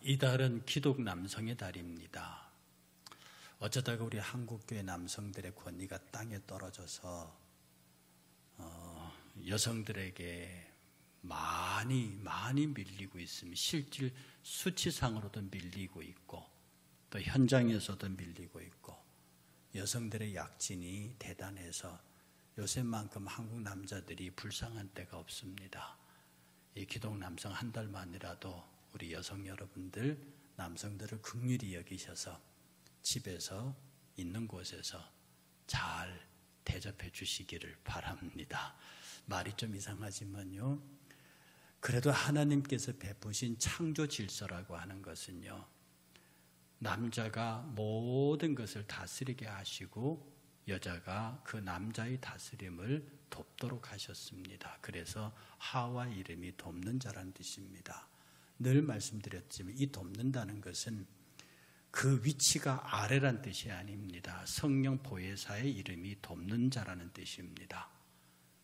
이달은 기독 남성의 달입니다. 어쩌다가 우리 한국교회 남성들의 권위가 땅에 떨어져서 여성들에게 많이 밀리고 있으며 실질 수치상으로도 밀리고 있고 또 현장에서도 밀리고 있고 여성들의 약진이 대단해서 요새만큼 한국 남자들이 불쌍한 때가 없습니다. 이 기독 남성 한 달만이라도 우리 여성 여러분들 남성들을 긍휼히 여기셔서 집에서 있는 곳에서 잘 대접해 주시기를 바랍니다. 말이 좀 이상하지만요, 그래도 하나님께서 베푸신 창조 질서라고 하는 것은요, 남자가 모든 것을 다스리게 하시고 여자가 그 남자의 다스림을 돕도록 하셨습니다. 그래서 하와 이름이 돕는 자라는 뜻입니다. 늘 말씀드렸지만 이 돕는다는 것은 그 위치가 아래란 뜻이 아닙니다. 성령 보혜사의 이름이 돕는 자라는 뜻입니다.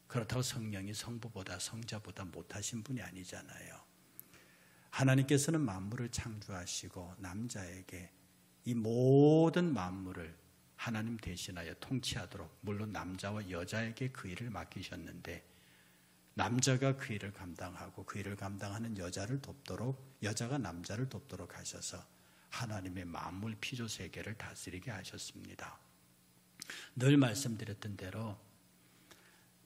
그렇다고 성령이 성부보다 성자보다 못하신 분이 아니잖아요. 하나님께서는 만물을 창조하시고 남자에게 이 모든 만물을 하나님 대신하여 통치하도록, 물론 남자와 여자에게 그 일을 맡기셨는데 남자가 그 일을 감당하고 그 일을 감당하는 여자를 돕도록, 여자가 남자를 돕도록 하셔서 하나님의 만물 피조 세계를 다스리게 하셨습니다. 늘 말씀드렸던 대로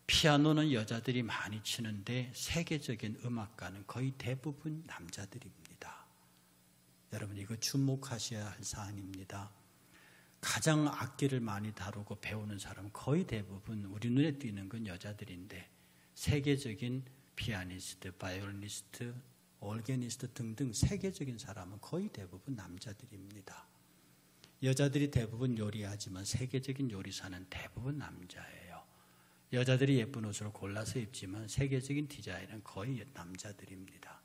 피아노는 여자들이 많이 치는데 세계적인 음악가는 거의 대부분 남자들입니다. 여러분, 이거 주목하셔야 할 사안입니다. 가장 악기를 많이 다루고 배우는 사람은 거의 대부분 우리 눈에 띄는 건 여자들인데 세계적인 피아니스트, 바이올리니스트, 올게니스트 등등 세계적인 사람은 거의 대부분 남자들입니다. 여자들이 대부분 요리하지만 세계적인 요리사는 대부분 남자예요. 여자들이 예쁜 옷을 골라서 입지만 세계적인 디자인은 거의 남자들입니다.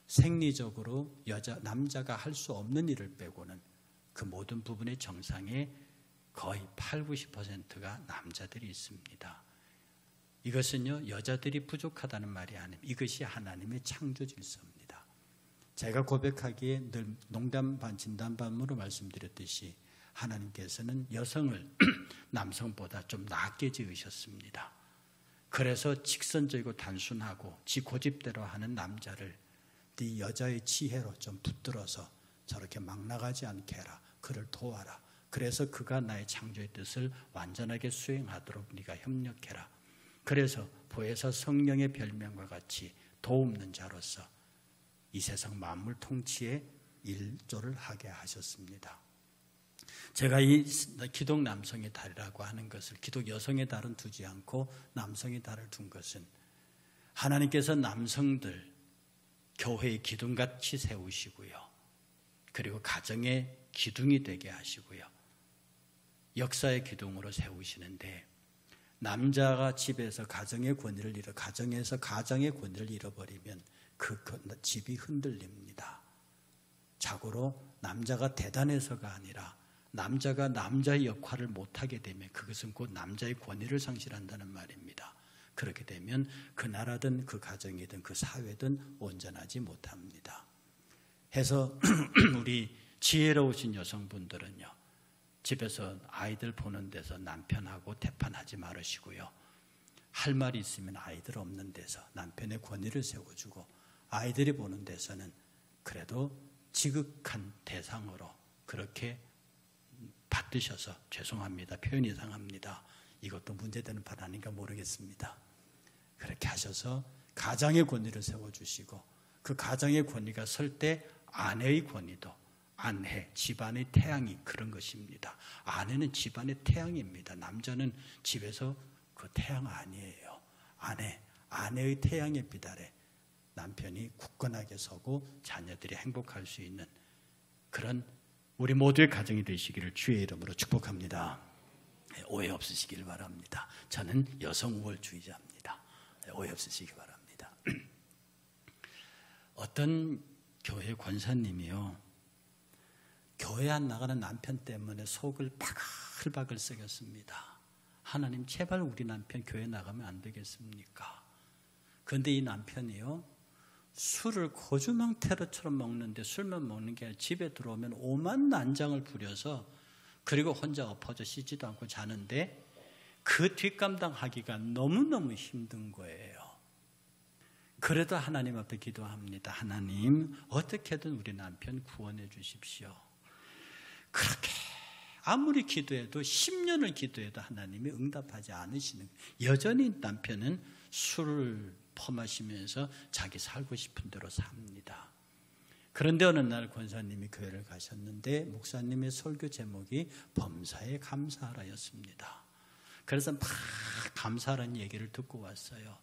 생리적으로 남자가 할 수 없는 일을 빼고는 그 모든 부분의 정상에 거의 80~90%가 남자들이 있습니다. 이것은요, 여자들이 부족하다는 말이 아닙니다. 이것이 하나님의 창조 질서입니다. 제가 고백하기에 늘 농담 반 진담 반으로 말씀드렸듯이 하나님께서는 여성을 남성보다 좀 낮게 지으셨습니다. 그래서 직선적이고 단순하고 지 고집대로 하는 남자를 네 여자의 지혜로 좀 붙들어서 저렇게 막 나가지 않게 해라. 그를 도와라. 그래서 그가 나의 창조의 뜻을 완전하게 수행하도록 네가 협력해라. 그래서 보혜사 성령의 별명과 같이 도움는 자로서 이 세상 만물 통치에 일조를 하게 하셨습니다. 제가 이 기독 남성의 달이라고 하는 것을 기독 여성의 달은 두지 않고 남성의 달을 둔 것은 하나님께서 남성들 교회의 기둥같이 세우시고요. 그리고 가정의 기둥이 되게 하시고요. 역사의 기둥으로 세우시는데 남자가 집에서 가정의 권위를 가정에서 가정의 권위를 잃어버리면 그 집이 흔들립니다. 자고로 남자가 대단해서가 아니라 남자가 남자의 역할을 못하게 되면 그것은 곧 남자의 권위를 상실한다는 말입니다. 그렇게 되면 그 나라든 그 가정이든 그 사회든 온전하지 못합니다. 해서 우리 지혜로우신 여성분들은요, 집에서 아이들 보는 데서 남편하고 대판하지 말으시고요. 할 말이 있으면 아이들 없는 데서 남편의 권위를 세워주고 아이들이 보는 데서는 그래도 지극한 대상으로 그렇게 받으셔서 죄송합니다. 표현이 이상합니다. 이것도 문제되는 바 아닌가 모르겠습니다. 그렇게 하셔서 가장의 권위를 세워주시고 그 가장의 권위가 설 때 아내의 권위도 아내, 집안의 태양이 그런 것입니다. 아내는 집안의 태양입니다. 남자는 집에서 그 태양 아니에요. 아내의 태양의 빛 아래 남편이 굳건하게 서고 자녀들이 행복할 수 있는 그런 우리 모두의 가정이 되시기를 주의 이름으로 축복합니다. 오해 없으시길 바랍니다. 저는 여성 우월주의자입니다. 오해 없으시기 바랍니다. 어떤 교회 권사님이요, 교회 안 나가는 남편 때문에 속을 바글바글 썩였습니다. 하나님, 제발 우리 남편 교회 나가면 안 되겠습니까? 그런데 이 남편이요, 술을 고주망태로처럼 먹는데 술만 먹는 게 아니라 집에 들어오면 오만 난장을 부려서 그리고 혼자 엎어져 씻지도 않고 자는데 그 뒷감당하기가 너무너무 힘든 거예요. 그래도 하나님 앞에 기도합니다. 하나님, 어떻게든 우리 남편 구원해 주십시오. 그렇게 아무리 기도해도 10년을 기도해도 하나님이 응답하지 않으시는 거예요. 여전히 남편은 술을 퍼마시면서 자기 살고 싶은 대로 삽니다. 그런데 어느 날 권사님이 교회를 가셨는데 목사님의 설교 제목이 범사에 감사하라였습니다. 그래서 막 감사하라는 얘기를 듣고 왔어요.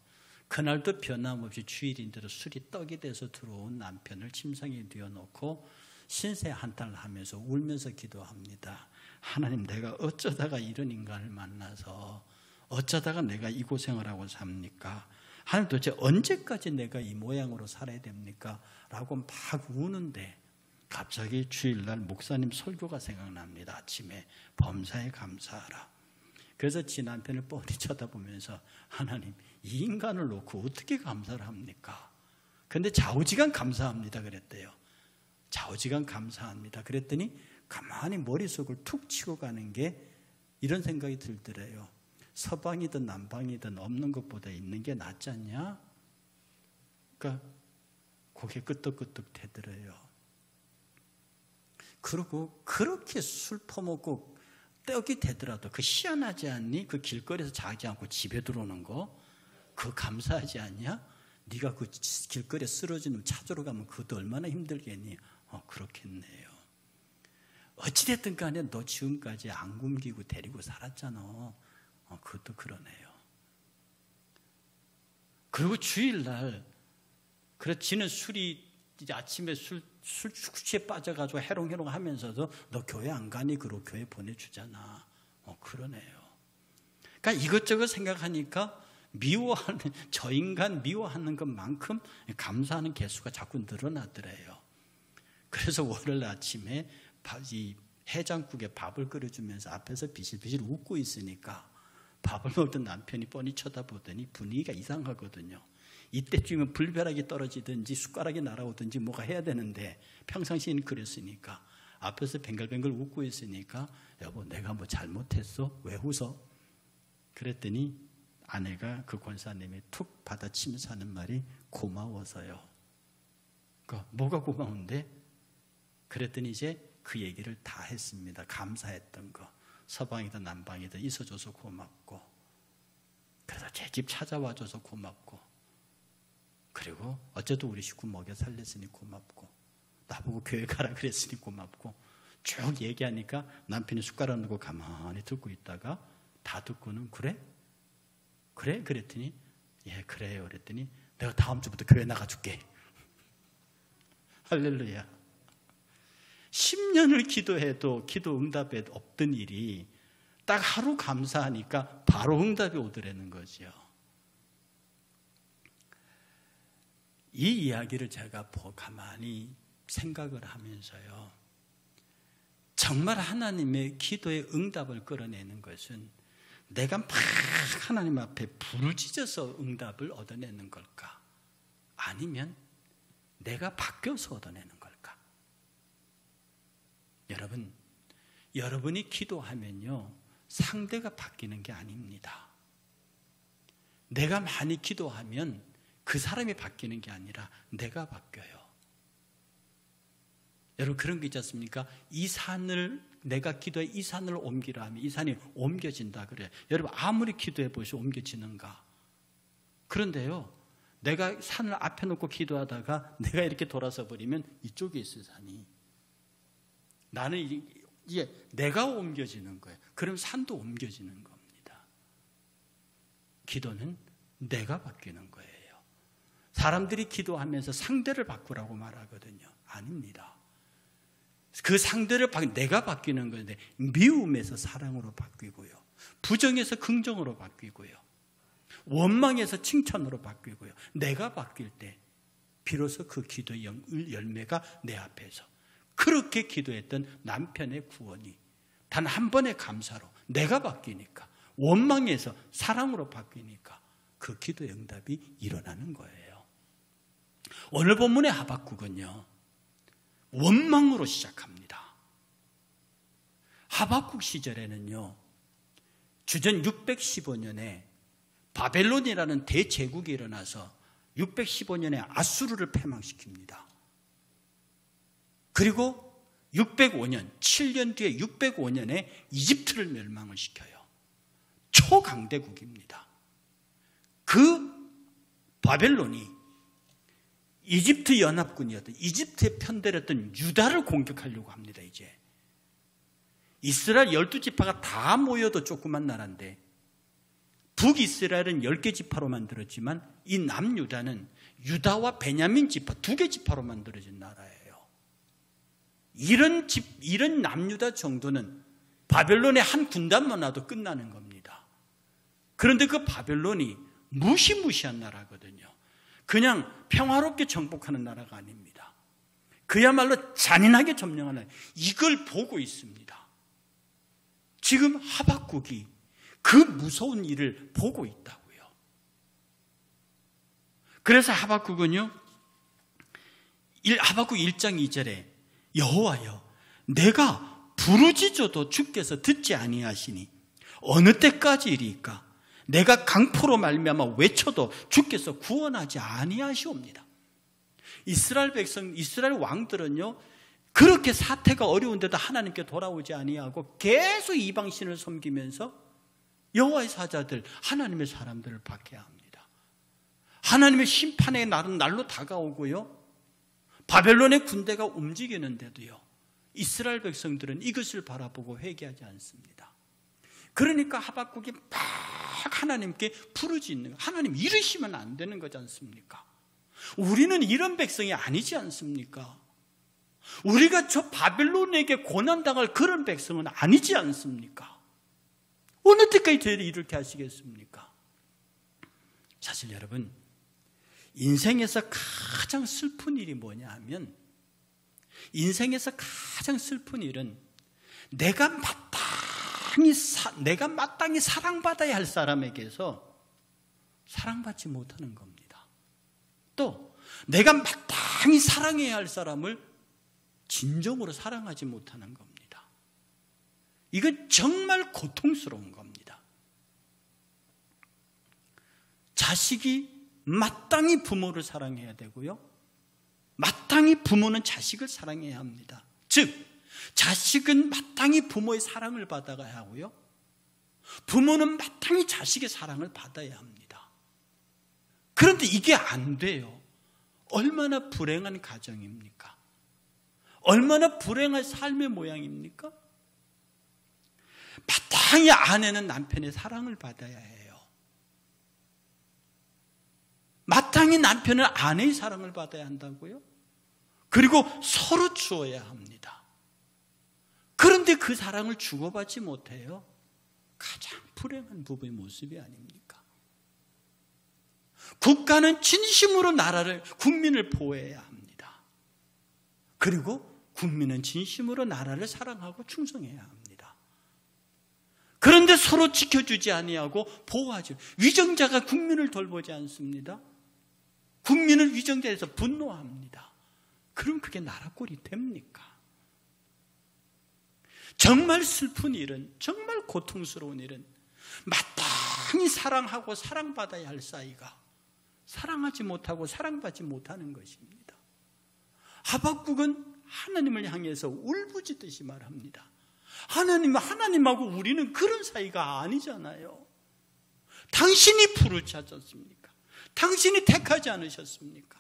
그날도 변함없이 주일인데도 술이 떡이 돼서 들어온 남편을 침상에 뉘어놓고 신세 한탄을 하면서 울면서 기도합니다. 하나님, 내가 어쩌다가 이런 인간을 만나서 어쩌다가 내가 이 고생을 하고 삽니까? 하나님, 도대체 언제까지 내가 이 모양으로 살아야 됩니까? 라고 막 우는데 갑자기 주일날 목사님 설교가 생각납니다. 아침에 범사에 감사하라. 그래서 지 남편을 뻔히 쳐다보면서 하나님, 이 인간을 놓고 어떻게 감사를 합니까? 근데 좌우지간 감사합니다 그랬대요. 좌우지간 감사합니다. 그랬더니 가만히 머릿속을 툭 치고 가는 게 이런 생각이 들더래요. 서방이든 남방이든 없는 것보다 있는 게 낫지 않냐? 그러니까 고개 끄덕끄덕 대더래요. 그리고 그렇게 술 퍼먹고 떡이 되더라도 그 희한하지 않니? 그 길거리에서 자지 않고 집에 들어오는 거 그거 감사하지 않냐? 네가 그 길거리에 쓰러지는 찾으러 가면 그것도 얼마나 힘들겠니? 그렇겠네요. 어찌됐든 간에 너 지금까지 안 굶기고 데리고 살았잖아. 그것도 그러네요. 그리고 주일날 그래 지는 술이 이제 아침에 술 취에 빠져가지고 해롱해롱 하면서도 너 교회 안 가니? 그러고 교회 보내주잖아. 그러네요. 그러니까 이것저것 생각하니까 미워하는, 저 인간 미워하는 것만큼 감사하는 개수가 자꾸 늘어나더래요. 그래서 월요일 아침에 이 해장국에 밥을 끓여주면서 앞에서 비실비실 웃고 있으니까 밥을 먹던 남편이 뻔히 쳐다보더니 분위기가 이상하거든요. 이때쯤이면 불벼락이 떨어지든지 숟가락이 날아오든지 뭐가 해야 되는데 평상시에는 그랬으니까 앞에서 뱅글뱅글 웃고 있으니까 여보, 내가 뭐 잘못했어? 왜 웃어? 그랬더니 아내가 그 권사님이 툭 받아치면서 하는 말이 고마워서요. 그러니까 뭐가 고마운데? 그랬더니 이제 그 얘기를 다 했습니다. 감사했던 거. 서방이든 남방이든 있어줘서 고맙고, 그래서 제 집 찾아와줘서 고맙고, 그리고 어쨌든 우리 식구 먹여 살렸으니 고맙고, 나보고 교회 가라 그랬으니 고맙고, 쭉 얘기하니까 남편이 숟가락 넣고 가만히 듣고 있다가 다 듣고는 그래? 그래? 그랬더니 예 그래요. 그랬더니 내가 다음 주부터 교회 나가줄게. 할렐루야. 10년을 기도해도 기도 응답에 없던 일이 딱 하루 감사하니까 바로 응답이 오더라는 거죠. 이 이야기를 제가 가만히 생각을 하면서요, 정말 하나님의 기도의 응답을 끌어내는 것은 내가 막 하나님 앞에 부르짖어서 응답을 얻어내는 걸까? 아니면 내가 바뀌어서 얻어내는 걸까? 여러분, 여러분이 기도하면요, 상대가 바뀌는 게 아닙니다. 내가 많이 기도하면 그 사람이 바뀌는 게 아니라 내가 바뀌어요. 여러분, 그런 게 있지 않습니까? 이 산을, 내가 기도해 이 산을 옮기라 하면 이 산이 옮겨진다 그래요. 여러분, 아무리 기도해 보시오 옮겨지는가? 그런데요, 내가 산을 앞에 놓고 기도하다가 내가 이렇게 돌아서 버리면 이쪽에 있을 산이, 나는 이게 내가 옮겨지는 거예요. 그럼 산도 옮겨지는 겁니다. 기도는 내가 바뀌는 거예요. 사람들이 기도하면서 상대를 바꾸라고 말하거든요. 아닙니다. 그 상대를 내가 바뀌는 건데, 미움에서 사랑으로 바뀌고요, 부정에서 긍정으로 바뀌고요, 원망에서 칭찬으로 바뀌고요, 내가 바뀔 때 비로소 그 기도의 열매가 내 앞에서, 그렇게 기도했던 남편의 구원이 단 한 번의 감사로 내가 바뀌니까, 원망에서 사랑으로 바뀌니까 그 기도의 응답이 일어나는 거예요. 오늘 본문의 하박국은요, 원망으로 시작합니다. 하박국 시절에는요, 주전 615년에 바벨론이라는 대제국이 일어나서 615년에 아수르를 패망시킵니다. 그리고 605년, 7년 뒤에 605년에 이집트를 멸망을 시켜요. 초강대국입니다. 그 바벨론이 이집트 연합군이었던, 이집트에 편들었던 유다를 공격하려고 합니다. 이제 이스라엘 12지파가 다 모여도 조그만 나라인데, 북이스라엘은 10개 지파로 만들었지만 이 남유다는 유다와 베냐민 지파 2개 지파로 만들어진 나라예요. 이런 남유다 정도는 바벨론의 한 군단만 와도 끝나는 겁니다. 그런데 그 바벨론이 무시무시한 나라거든요. 그냥 평화롭게 정복하는 나라가 아닙니다. 그야말로 잔인하게 점령하는, 이걸 보고 있습니다. 지금 하박국이 그 무서운 일을 보고 있다고요. 그래서 하박국은요, 하박국 1장 2절에 여호와여, 내가 부르짖어도 주께서 듣지 아니하시니 어느 때까지이리까? 내가 강포로 말미암아 외쳐도 주께서 구원하지 아니하시옵니다. 이스라엘 백성, 이스라엘 왕들은요, 그렇게 사태가 어려운데도 하나님께 돌아오지 아니하고 계속 이방신을 섬기면서 여호와의 사자들, 하나님의 사람들을 박해야 합니다. 하나님의 심판의 날은 날로 다가오고요, 바벨론의 군대가 움직이는데도요, 이스라엘 백성들은 이것을 바라보고 회개하지 않습니다. 그러니까 하박국이 막 하나님께 부르짖는, 하나님 이러시면 안 되는 거지 않습니까? 우리는 이런 백성이 아니지 않습니까? 우리가 저 바벨론에게 고난당할 그런 백성은 아니지 않습니까? 어느 때까지 저희를 이렇게 하시겠습니까? 사실 여러분, 인생에서 가장 슬픈 일이 뭐냐 하면, 인생에서 가장 슬픈 일은 내가 마땅히 사랑받아야 할 사람에게서 사랑받지 못하는 겁니다. 또 내가 마땅히 사랑해야 할 사람을 진정으로 사랑하지 못하는 겁니다. 이건 정말 고통스러운 겁니다. 자식이 마땅히 부모를 사랑해야 되고요, 마땅히 부모는 자식을 사랑해야 합니다. 즉, 자식은 마땅히 부모의 사랑을 받아야 하고요, 부모는 마땅히 자식의 사랑을 받아야 합니다. 그런데 이게 안 돼요. 얼마나 불행한 가정입니까? 얼마나 불행한 삶의 모양입니까? 마땅히 아내는 남편의 사랑을 받아야 해요. 마땅히 남편은 아내의 사랑을 받아야 한다고요? 그리고 서로 주어야 합니다. 그런데 그 사랑을 주고받지 못해요. 가장 불행한 부부의 모습이 아닙니까? 국가는 진심으로 국민을 보호해야 합니다. 그리고 국민은 진심으로 나라를 사랑하고 충성해야 합니다. 그런데 서로 지켜주지 아니하고 보호하지, 위정자가 국민을 돌보지 않습니다. 국민을 위정자에서 분노합니다. 그럼 그게 나라 꼴이 됩니까? 정말 슬픈 일은, 정말 고통스러운 일은 마땅히 사랑하고 사랑받아야 할 사이가 사랑하지 못하고 사랑받지 못하는 것입니다. 하박국은 하나님을 향해서 울부짖듯이 말합니다. 하나님하고 우리는 그런 사이가 아니잖아요. 당신이 부르짖었습니까? 당신이 택하지 않으셨습니까?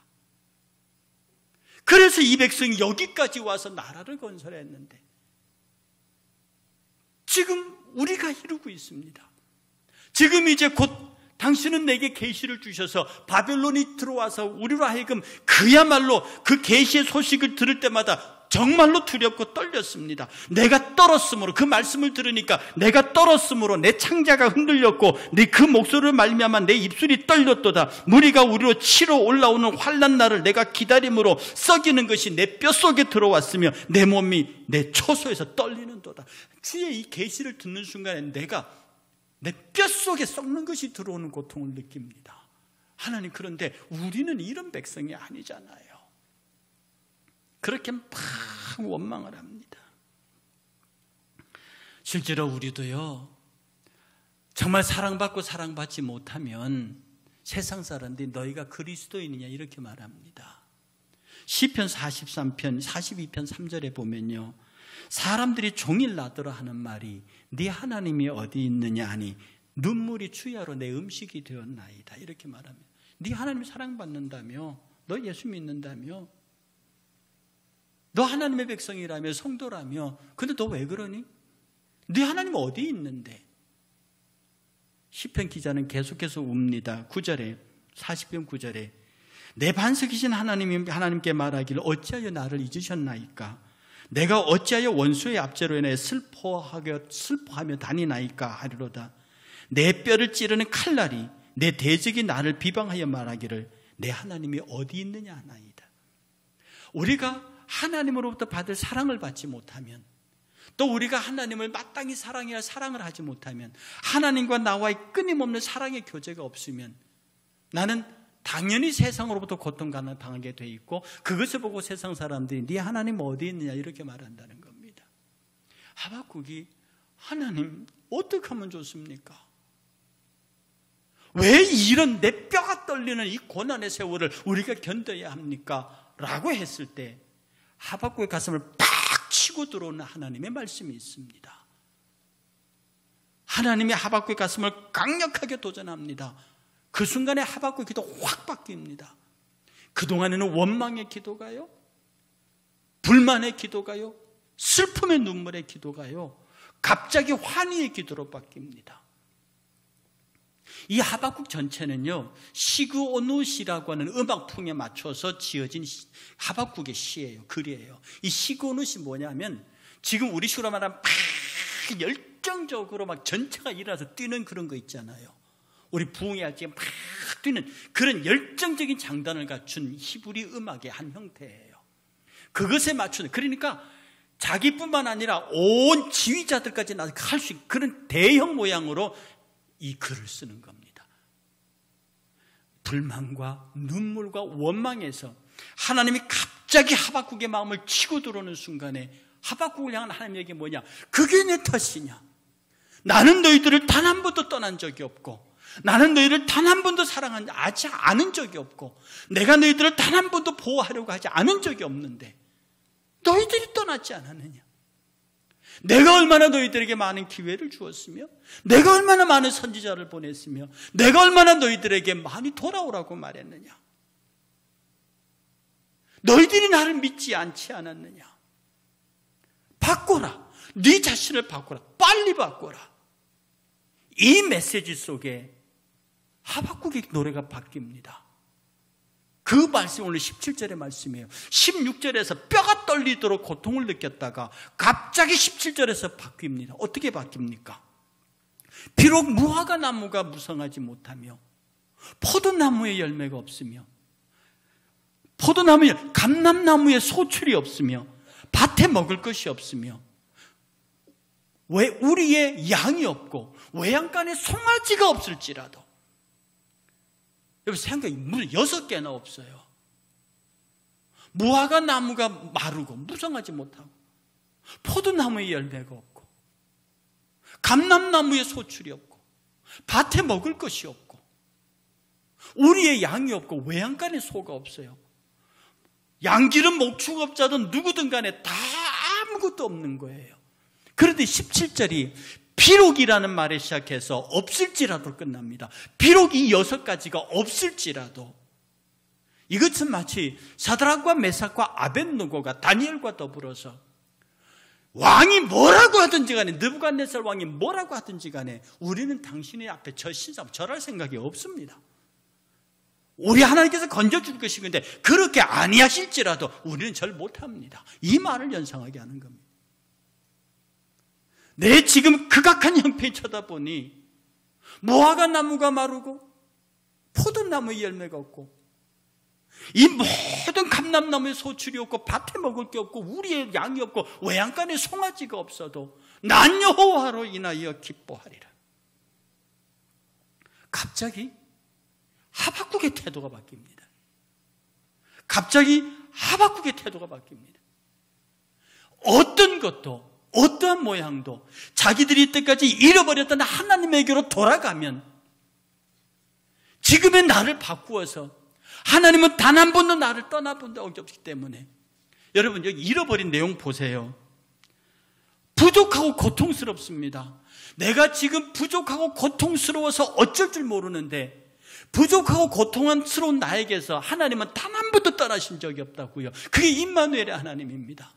그래서 이 백성이 여기까지 와서 나라를 건설했는데 지금 우리가 이루고 있습니다. 지금 이제 곧 당신은 내게 계시를 주셔서 바벨론이 들어와서 우리로 하여금 그야말로 그 계시의 소식을 들을 때마다 정말로 두렵고 떨렸습니다. 내가 떨었으므로, 그 말씀을 들으니까 내가 떨었으므로 내 창자가 흔들렸고 네 그 목소리를 말미암아 내 입술이 떨렸도다. 무리가 우리로 치러 올라오는 환난 날을 내가 기다림으로 썩이는 것이 내 뼛속에 들어왔으며 내 몸이 내 초소에서 떨리는도다. 주의 이 계시를 듣는 순간에 내가 내 뼛속에 썩는 것이 들어오는 고통을 느낍니다. 하나님, 그런데 우리는 이런 백성이 아니잖아요. 그렇게 막 원망을 합니다. 실제로 우리도요, 정말 사랑받고 사랑받지 못하면 세상 사람들이 너희가 그리스도인이냐 이렇게 말합니다. 시편 43편 42편 3절에 보면요, 사람들이 종일 나더러 하는 말이 네 하나님이 어디 있느냐 하니 눈물이 주야로 내 음식이 되었나이다 이렇게 말합니다. 네 하나님 사랑받는다며, 너 예수 믿는다며, 너 하나님의 백성이라며, 성도라며, 근데 너 왜 그러니? 네 하나님 어디 있는데? 시편 기자는 계속해서 웁니다. 9절에, 40편 9절에 내 반석이신 하나님이 하나님께 말하기를 어찌하여 나를 잊으셨나이까? 내가 어찌하여 원수의 압제로 인해 슬퍼하며 다니나이까 하리로다. 내 뼈를 찌르는 칼날이 내 대적이 나를 비방하여 말하기를 내 하나님이 어디 있느냐 하나이다. 우리가 하나님으로부터 받을 사랑을 받지 못하면, 또 우리가 하나님을 마땅히 사랑해야 사랑을 하지 못하면, 하나님과 나와의 끊임없는 사랑의 교제가 없으면 나는 당연히 세상으로부터 고통감을 당하게 돼 있고, 그것을 보고 세상 사람들이 네 하나님 어디 있느냐 이렇게 말한다는 겁니다. 하박국이 하나님 어떻게 하면 좋습니까? 왜 이런 내 뼈가 떨리는 이 고난의 세월을 우리가 견뎌야 합니까? 라고 했을 때 하박국의 가슴을 팍 치고 들어오는 하나님의 말씀이 있습니다. 하나님이 하박국의 가슴을 강력하게 도전합니다. 그 순간에 하박국의 기도 확 바뀝니다. 그동안에는 원망의 기도가요, 불만의 기도가요, 슬픔의 눈물의 기도가요, 갑자기 환희의 기도로 바뀝니다. 이 하박국 전체는요, 시그오누시라고 하는 음악풍에 맞춰서 지어진 하박국의 시예요, 글이에요. 이 시그오누시 뭐냐면, 지금 우리 식으로 말하면 막 열정적으로 막 전체가 일어나서 뛰는 그런 거 있잖아요. 우리 부흥회할 때 막 뛰는 그런 열정적인 장단을 갖춘 히브리 음악의 한 형태예요. 그것에 맞추는, 그러니까 자기뿐만 아니라 온 지휘자들까지 나서 할 수 있는 그런 대형 모양으로 이 글을 쓰는 겁니다. 불만과 눈물과 원망에서 하나님이 갑자기 하박국의 마음을 치고 들어오는 순간에 하박국을 향한 하나님의 얘기 뭐냐? 그게 내 탓이냐? 나는 너희들을 단 한 번도 떠난 적이 없고, 나는 너희를 단 한 번도 사랑하지 않은 적이 없고, 내가 너희들을 단 한 번도 보호하려고 하지 않은 적이 없는데 너희들이 떠났지 않았느냐? 내가 얼마나 너희들에게 많은 기회를 주었으며, 내가 얼마나 많은 선지자를 보냈으며, 내가 얼마나 너희들에게 많이 돌아오라고 말했느냐? 너희들이 나를 믿지 않지 않았느냐? 바꿔라. 네 자신을 바꿔라. 빨리 바꿔라. 이 메시지 속에 하박국의 노래가 바뀝니다. 그 말씀 오늘 17절의 말씀이에요. 16절에서 뼈가 떨리도록 고통을 느꼈다가 갑자기 17절에서 바뀝니다. 어떻게 바뀝니까? 비록 무화과 나무가 무성하지 못하며, 포도나무에 열매가 없으며, 감람나무에 소출이 없으며, 밭에 먹을 것이 없으며, 왜 우리의 양이 없고 외양간에 송아지가 없을지라도, 여러분 생각해, 물 6개나 없어요. 무화과 나무가 마르고 무성하지 못하고, 포도나무에 열매가 없고, 감람나무에 소출이 없고, 밭에 먹을 것이 없고, 우리의 양이 없고 외양간에 소가 없어요. 양기름 목축업자든 누구든 간에 다 아무것도 없는 거예요. 그런데 17절이 비록이라는 말에 시작해서 없을지라도 끝납니다. 비록 이 6가지가 없을지라도, 이것은 마치 사드락과 메삭과 아벳느고가 다니엘과 더불어서 왕이 뭐라고 하든지 간에, 느부갓네살 왕이 뭐라고 하든지 간에 우리는 당신의 앞에 절할 생각이 없습니다. 우리 하나님께서 건져줄 것이, 근데 그렇게 아니하실지라도 우리는 절 못합니다. 이 말을 연상하게 하는 겁니다. 내 지금 극악한 형편이 쳐다보니 무화과 나무가 마르고 포도나무에 열매가 없고, 이 모든 감람나무에 소출이 없고, 밭에 먹을 게 없고, 우리의 양이 없고, 외양간에 송아지가 없어도 난 여호와로 인하여 기뻐하리라. 갑자기 하박국의 태도가 바뀝니다. 갑자기 하박국의 태도가 바뀝니다. 어떤 것도, 어떠한 모양도 자기들이 이때까지 잃어버렸던 하나님에게로 돌아가면 지금의 나를 바꾸어서 하나님은 단 한 번도 나를 떠나본 적이 없기 때문에 여러분 여기 잃어버린 내용 보세요. 부족하고 고통스럽습니다. 내가 지금 부족하고 고통스러워서 어쩔 줄 모르는데 부족하고 고통스러운 나에게서 하나님은 단 한 번도 떠나신 적이 없다고요. 그게 임마누엘의 하나님입니다.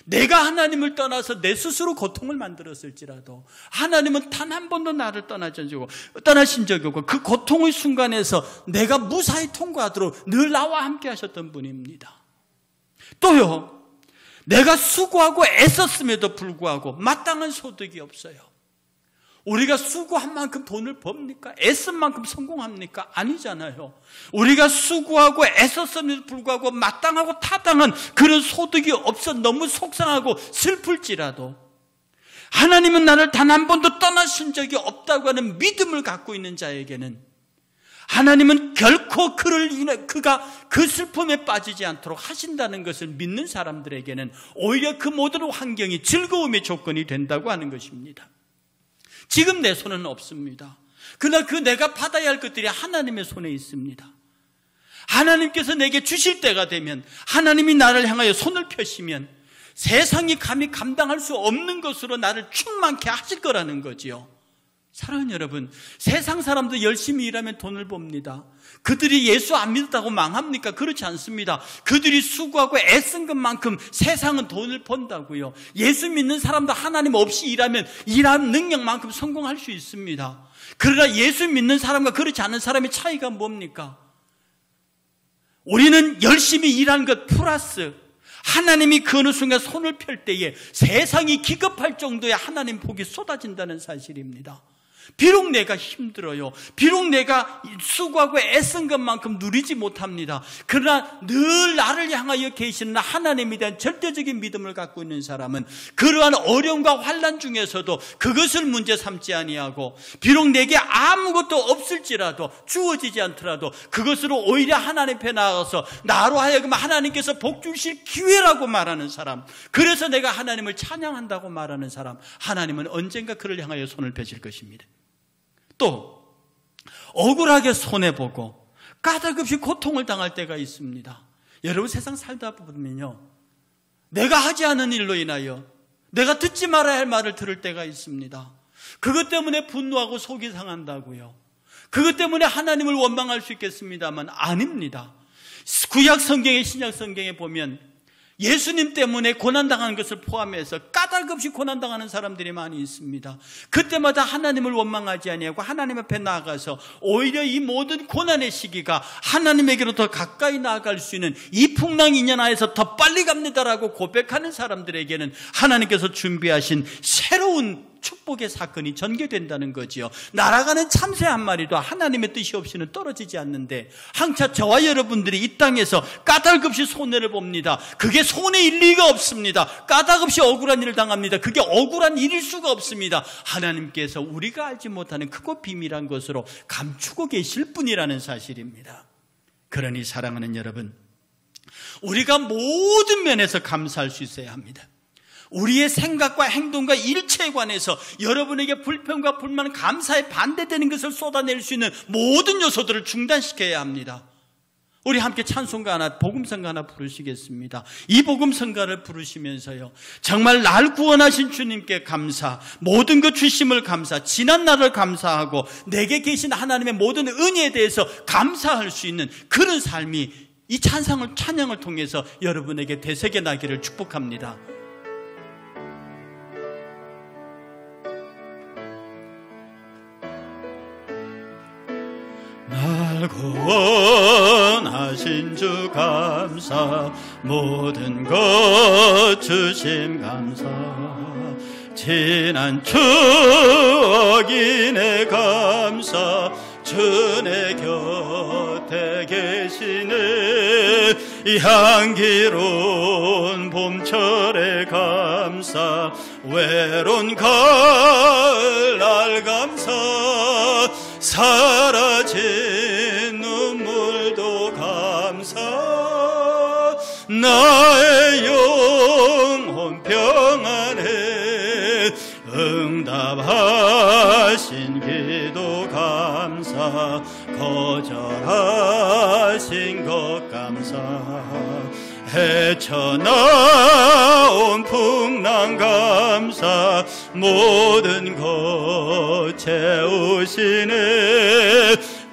내가 하나님을 떠나서 내 스스로 고통을 만들었을지라도 하나님은 단 한 번도 나를 떠나신 적이 없고 그 고통의 순간에서 내가 무사히 통과하도록 늘 나와 함께 하셨던 분입니다. 또요, 내가 수고하고 애썼음에도 불구하고 마땅한 소득이 없어요. 우리가 수고한 만큼 돈을 법니까? 애쓴 만큼 성공합니까? 아니잖아요. 우리가 수고하고 애썼음에도 불구하고 마땅하고 타당한 그런 소득이 없어 너무 속상하고 슬플지라도 하나님은 나를 단 한 번도 떠나신 적이 없다고 하는 믿음을 갖고 있는 자에게는 하나님은 결코 그가 그 슬픔에 빠지지 않도록 하신다는 것을 믿는 사람들에게는 오히려 그 모든 환경이 즐거움의 조건이 된다고 하는 것입니다. 지금 내 손은 없습니다. 그러나 내가 받아야 할 것들이 하나님의 손에 있습니다. 하나님께서 내게 주실 때가 되면 하나님이 나를 향하여 손을 펴시면 세상이 감히 감당할 수 없는 것으로 나를 충만케 하실 거라는 거지요. 사랑하는 여러분, 세상 사람도 열심히 일하면 돈을 법니다. 그들이 예수 안 믿었다고 망합니까? 그렇지 않습니다. 그들이 수고하고 애쓴 것만큼 세상은 돈을 번다고요. 예수 믿는 사람도 하나님 없이 일하면 일하는 능력만큼 성공할 수 있습니다. 그러나 예수 믿는 사람과 그렇지 않은 사람의 차이가 뭡니까? 우리는 열심히 일한 것 플러스 하나님이 그 어느 순간 손을 펼 때에 세상이 기겁할 정도의 하나님 복이 쏟아진다는 사실입니다. 비록 내가 힘들어요. 비록 내가 수고하고 애쓴 것만큼 누리지 못합니다. 그러나 늘 나를 향하여 계시는 하나님에 대한 절대적인 믿음을 갖고 있는 사람은 그러한 어려움과 환난 중에서도 그것을 문제 삼지 아니하고 비록 내게 아무것도 없을지라도 주어지지 않더라도 그것으로 오히려 하나님 앞에 나아가서 나로 하여금 하나님께서 복 주실 기회라고 말하는 사람, 그래서 내가 하나님을 찬양한다고 말하는 사람, 하나님은 언젠가 그를 향하여 손을 펴실 것입니다. 또 억울하게 손해보고 까닭없이 고통을 당할 때가 있습니다. 여러분 세상 살다 보면요, 내가 하지 않은 일로 인하여 내가 듣지 말아야 할 말을 들을 때가 있습니다. 그것 때문에 분노하고 속이 상한다고요. 그것 때문에 하나님을 원망할 수 있겠습니다만 아닙니다. 구약 성경에 신약 성경에 보면 예수님 때문에 고난당하는 것을 포함해서 까닭없이 고난당하는 사람들이 많이 있습니다. 그때마다 하나님을 원망하지 아니하고 하나님 앞에 나아가서 오히려 이 모든 고난의 시기가 하나님에게로 더 가까이 나아갈 수 있는 이 풍랑 인연 하에서 더 빨리 갑니다라고 고백하는 사람들에게는 하나님께서 준비하신 새로운 축복의 사건이 전개된다는 거지요. 날아가는 참새 한 마리도 하나님의 뜻이 없이는 떨어지지 않는데 항차 저와 여러분들이 이 땅에서 까닭없이 손해를 봅니다. 그게 손해일 리가 없습니다. 까닭없이 억울한 일을 당합니다. 그게 억울한 일일 수가 없습니다. 하나님께서 우리가 알지 못하는 크고 비밀한 것으로 감추고 계실 뿐이라는 사실입니다. 그러니 사랑하는 여러분, 우리가 모든 면에서 감사할 수 있어야 합니다. 우리의 생각과 행동과 일체에 관해서 여러분에게 불평과 불만, 감사에 반대되는 것을 쏟아낼 수 있는 모든 요소들을 중단시켜야 합니다. 우리 함께 찬송가 하나, 복음성가 하나 부르시겠습니다. 이 복음성가를 부르시면서요, 정말 날 구원하신 주님께 감사, 모든 것 주심을 감사, 지난 날을 감사하고 내게 계신 하나님의 모든 은혜에 대해서 감사할 수 있는 그런 삶이 이 찬양을 통해서 여러분에게 되새겨 나기를 축복합니다. 날 구원하신 주 감사, 모든 것 주심 감사, 지난 추억이 내 감사, 주 내 곁에 계시네, 이 향기로운 봄철의 감사, 외로운 가을 날 감사, 사라진 눈 나의 영혼 평안해 응답하신 기도 감사 거절하신 것 감사 헤쳐나온 풍랑 감사 모든 것 채우시네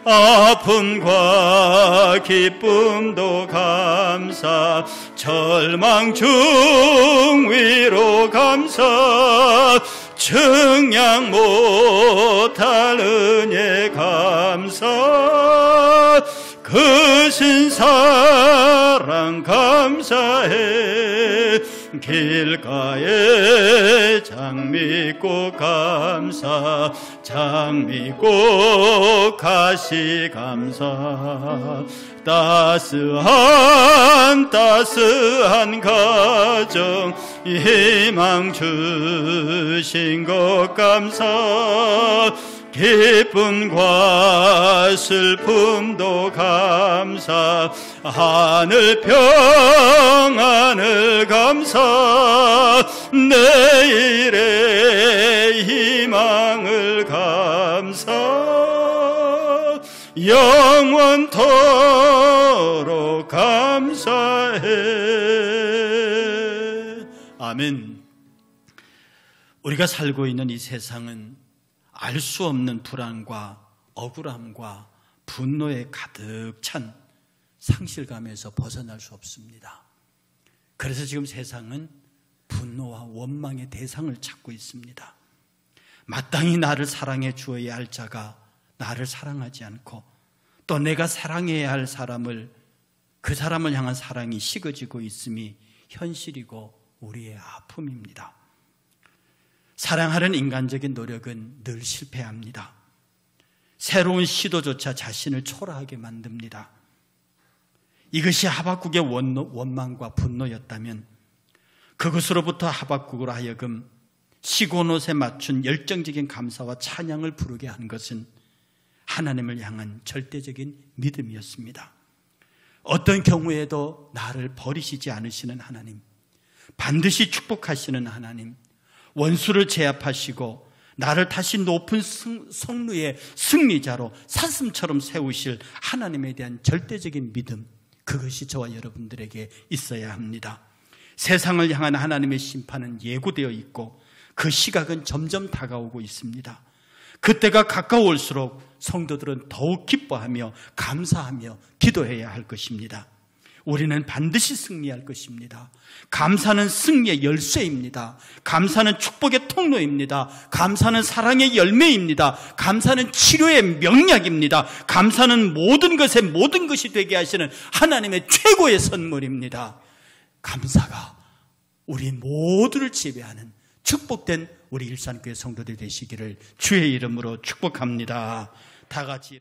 아픔과 기쁨도 감사 절망 중 위로 감사 증량 못할 은혜 감사 크신 사랑 감사해 길가에 장미꽃 감사 장미꽃 가시 감사 따스한 가정 희망 주신 것 감사 기쁨과 슬픔도 감사 하늘 평안을 감사 내일의 희망을 감사 영원토록 감사해. 아멘. 우리가 살고 있는 이 세상은 알 수 없는 불안과 억울함과 분노에 가득 찬 상실감에서 벗어날 수 없습니다. 그래서 지금 세상은 분노와 원망의 대상을 찾고 있습니다. 마땅히 나를 사랑해 주어야 할 자가 나를 사랑하지 않고 또 내가 사랑해야 할 사람을 그 사람을 향한 사랑이 식어지고 있음이 현실이고 우리의 아픔입니다. 사랑하는 인간적인 노력은 늘 실패합니다. 새로운 시도조차 자신을 초라하게 만듭니다. 이것이 하박국의 원망과 분노였다면 그것으로부터 하박국으로 하여금 시곤옷에 맞춘 열정적인 감사와 찬양을 부르게 한 것은 하나님을 향한 절대적인 믿음이었습니다. 어떤 경우에도 나를 버리시지 않으시는 하나님, 반드시 축복하시는 하나님, 원수를 제압하시고 나를 다시 높은 성루의 승리자로 사슴처럼 세우실 하나님에 대한 절대적인 믿음, 그것이 저와 여러분들에게 있어야 합니다. 세상을 향한 하나님의 심판은 예고되어 있고 그 시각은 점점 다가오고 있습니다. 그때가 가까울수록 성도들은 더욱 기뻐하며 감사하며 기도해야 할 것입니다. 우리는 반드시 승리할 것입니다. 감사는 승리의 열쇠입니다. 감사는 축복의 통로입니다. 감사는 사랑의 열매입니다. 감사는 치료의 명약입니다. 감사는 모든 것에 모든 것이 되게 하시는 하나님의 최고의 선물입니다. 감사가 우리 모두를 지배하는 축복된 우리 일산교회 성도들 되시기를 주의 이름으로 축복합니다. 다 같이